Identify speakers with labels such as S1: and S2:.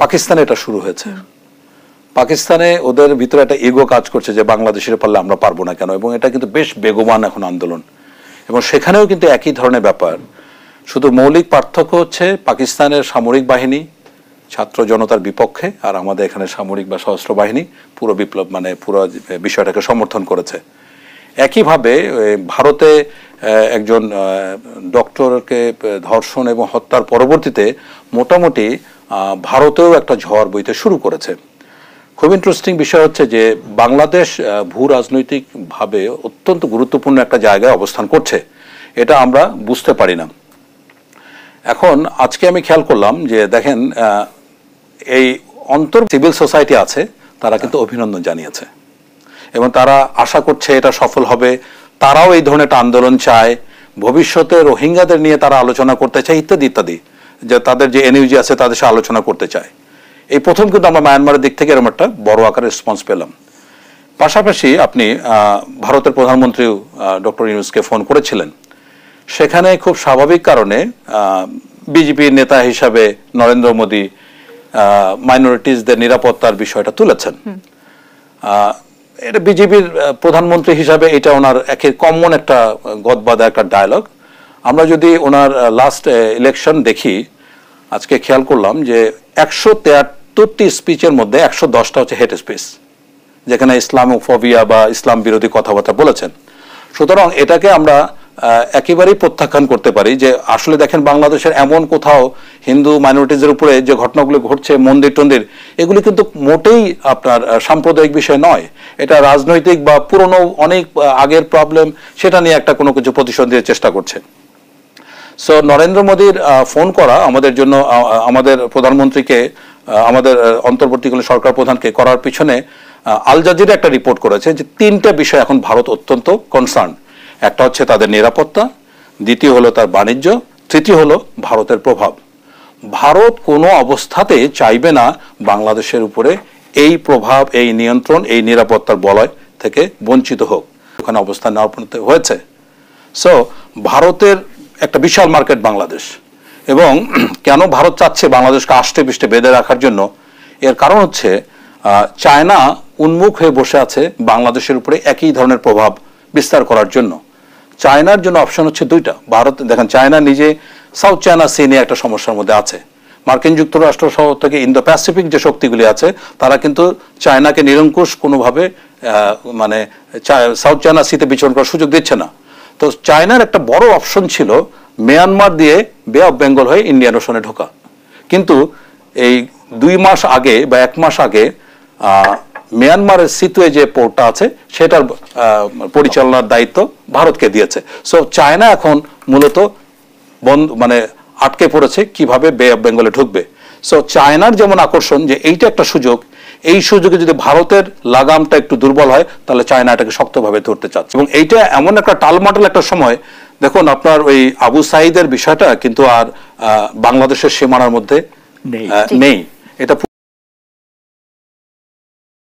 S1: পাকিস্তানে এটা শুরু হয়েছে। পাকিস্তানে ওদের ভিতরে একটা ইগো কাজ করছে যে বাংলাদেশের পারলে আমরা পারবো না কেন, এবং এটা কিন্তু বেশ বেগবান এখন আন্দোলন, এবং সেখানেও কিন্তু একই ধরনের ব্যাপার। শুধু মৌলিক পার্থক্য হচ্ছে পাকিস্তানের সামরিক বাহিনী ছাত্র জনতার বিপক্ষে, আর আমাদের এখানে সামরিক বা সশস্ত্র বাহিনী পুরো বিপ্লব মানে পুরো বিষয়টাকে সমর্থন করেছে। একইভাবে ভারতে একজন ডক্টরকে ধর্ষণ এবং হত্যার পরবর্তীতে মোটামুটি ভারতেও একটা ঝড় বইতে শুরু করেছে। খুব ইন্টারেস্টিং বিষয় হচ্ছে যে বাংলাদেশ ভূ রাজনৈতিকভাবে অত্যন্ত গুরুত্বপূর্ণ একটা জায়গায় অবস্থান করছে, এটা আমরা বুঝতে পারি না। এখন আজকে আমি খেয়াল করলাম যে দেখেন এই অন্তর সিভিল সোসাইটি আছে, তারা কিন্তু অভিনন্দন জানিয়েছে এবং তারা আশা করছে এটা সফল হবে। তারাও এই ধরনের একটা আন্দোলন চায়, ভবিষ্যতে রোহিঙ্গাদের নিয়ে তারা আলোচনা করতে চায় ইত্যাদি ইত্যাদি, যে তাদের যে এনইউজি আছে তাদের সাথে আলোচনা করতে চায়। এই প্রথম কিন্তু আমরা মায়ানমারের দিক থেকে এরকম একটা বড় আকারের রেসপন্স পেলাম। পাশাপাশি আপনি ভারতের প্রধানমন্ত্রী ডক্টর ইউনূসকে ফোন করেছিলেন, সেখানে খুব স্বাভাবিক কারণে বিজেপির নেতা হিসাবে নরেন্দ্র মোদী মাইনরিটিসদের নিরাপত্তার বিষয়টা তুলেছেন। এটা বিজেপির প্রধানমন্ত্রী হিসাবে এটা ওনার একের কমন একটা গদবাদা একটা ডায়লগ। আমরা যদি ওনার লাস্ট ইলেকশন দেখি, আজকে খেয়াল করলাম যে 173টি স্পিচের মধ্যে 110টা হচ্ছে হেট স্পিচ, যেখানে ইসলামোফোবিয়া বা ইসলাম বিরোধী কথাবার্তা বলেছেন। সুতরাং এটাকে আমরা একেবারেই প্রত্যাখ্যান করতে পারি যে আসলে দেখেন বাংলাদেশের এমন কোথাও হিন্দু মাইনরিটিজের উপরে যে ঘটনাগুলো ঘটছে, মন্দির টন্দির, এগুলি কিন্তু মোটেই আপনার সাম্প্রদায়িক বিষয় নয়, এটা রাজনৈতিক বা পুরনো অনেক আগের প্রবলেম, সেটা নিয়ে একটা কোনো কিছু প্রতিশোধ দিয়ে চেষ্টা করছে। সো নরেন্দ্র মোদীর ফোন করা আমাদের জন্য, আমাদের প্রধানমন্ত্রীকে, আমাদের অন্তর্বর্তীকালীন সরকার প্রধানকে করার পিছনে আল জাজিরা একটা রিপোর্ট করেছে যে 3টা বিষয় এখন ভারত অত্যন্ত কনসার্ন। একটা হচ্ছে তাদের নিরাপত্তা, দ্বিতীয় হলো তার বাণিজ্য, তৃতীয় হলো ভারতের প্রভাব। ভারত কোনো অবস্থাতে চাইবে না বাংলাদেশের উপরে এই প্রভাব, এই নিয়ন্ত্রণ, এই নিরাপত্তার বলয় থেকে বঞ্চিত হোক, ওখানে অবস্থান নেওয়ার হয়েছে। সো ভারতের একটা বিশাল মার্কেট বাংলাদেশ, এবং কেন ভারত চাচ্ছে বাংলাদেশকে আষ্টে পৃষ্ঠে বেঁধে রাখার জন্য, এর কারণ হচ্ছে চায়না উন্মুখ হয়ে বসে আছে বাংলাদেশের উপরে একই ধরনের প্রভাব বিস্তার করার জন্য। চায়নার জন্য অপশন হচ্ছে 2টা। ভারত দেখেন চায়না নিজে সাউথ চায়না সি নিয়ে একটা সমস্যার মধ্যে আছে। মার্কিন যুক্তরাষ্ট্র সহ থেকে ইন্দো প্যাসিফিক যে শক্তিগুলি আছে তারা কিন্তু চায়নাকে নিরঙ্কুশ কোনোভাবে মানে সাউথ চায়না সিতে বিচরণ করার সুযোগ দিচ্ছে না। তো চায়নার একটা বড় অপশন ছিল মিয়ানমার দিয়ে বে অফ বেঙ্গল হয়ে ইন্ডিয়ান ওশনে ঢোকা, কিন্তু এই 2 মাস আগে বা 1 মাস আগে মিয়ানমারের সিতুয়ে যে পোর্টটা আছে সেটার পরিচালনার দায়িত্ব ভারতকে দিয়েছে। সো চায়না এখন মূলত মানে আটকে পড়েছে কিভাবে বে অফ বেঙ্গলে ঢুকবে। সো চায়নার যেমন আকর্ষণ যে এইটা একটা সুযোগ, এই সুযোগে যদি ভারতের লাগামটা একটু দুর্বল হয় তাহলে চায়না এটাকে শক্তভাবে ধরতে চাচ্ছে, এবং এইটা এমন একটা টালমাটাল একটা সময়। দেখুন আপনার ওই আবু সাইদের বিষয়টা কিন্তু আর বাংলাদেশের সীমানার মধ্যে নেই, এটা